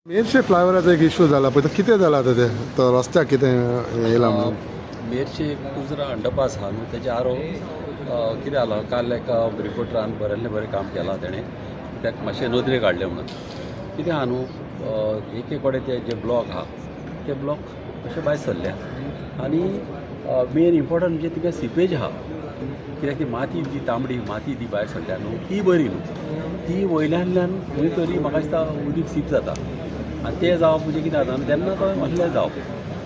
मेरशे फ्लायओवराचो एक इश्यू जाला पळय तो कितें जाला आतां ते तो रस्त्याक कितें येयला म्हणून मेरशे कुजरा अंडरपास आहा न्हू तेजे आरो कितें जालां काल एका रिपोर्टरान बरें काम केलां तेणें कित्याक मातशें नदरे काडले म्हणून कितें आहा न्हू एक कडेन ते जे ब्लॉक आहा ते ब्लॉक अशे भायर सरल्या आनी मेन इम्पॉर्टंट म्हणजे तिका सिपेज आहा कित्याक ती माती जी तांबडी माती ती भायर सरल्या न्हू ती बरी न्हू ती वयल्यान खंय तरी म्हाका दिसता उदीक सीप जाता आनी तें जावप म्हणजे कितें जाता तेन्ना तो मातशें जावप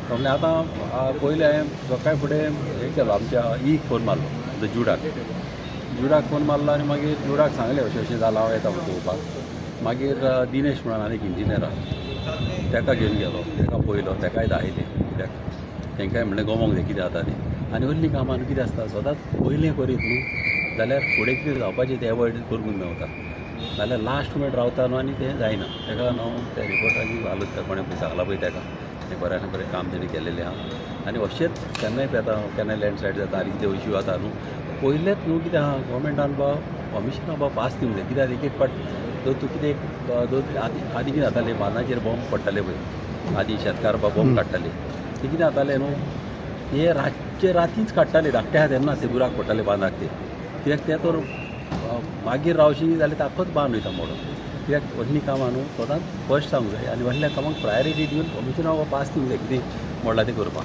म्हणजे आतां पयलें हांवें सकाळी फुडें हें केलो आमच्या ईक फोन मारलो जुडाक फोन मारलो आनी मागीर जुडाक सांगलें अशें जालां हांव येता पळोवपाक मागीर दिनेश म्हणून आनी एक इंजिनियर आहा ताका घेवन गेलो ताका पळयलो ताकाय दाखयलें कित्याक तांकांय म्हणलें गमोंक जाय कितें जाता तें आनी व्हडलीं कामां न्हू कितें आसता सदांच पयलें करीत न्हू जाल्यार फुडें कितें जावपाचें तें एवॉयड करूंक मेवता नाल्यार लास्ट मिनट रावता न्हू आनी तें जायना ताका न्हू त्या रिपोर्टाची हालत कोणें पळय सांगला पळय ताका तें बऱ्यान बरें काम तेणें केलेलें आहा आनी अशेंच केन्नाय येता केन्नाय लँडस्लायड जाता आनी कितें इश्यू जाता न्हू पयलेंच न्हू कितें आहा गव्हर्मेंटान परमिशन पास दिवंक जाय कित्याक एक फावट जर तूं कितें आदी कितें जातालें बांदाचेर बॉम्ब पडटाले पळय आदी शेतकार बॉम्ब काडटाले ते कितें जातालें न्हू हे रातचे रातीच काडटाले धाकटे आहा तेन्ना ते बुराक पडटाले बांदाक ते कित्याक ते तर मागीर रावशी जाल्यार ताकोच बांद वयता मोडो कित्याक व्हडलीं कामां न्हू सदांच फस्ट सांगूंक जाय आनी व्हडल्या कामाक प्रायोरिटी दिवन परमिशन पास दिवंक जाय कितें मोडला तें करपाक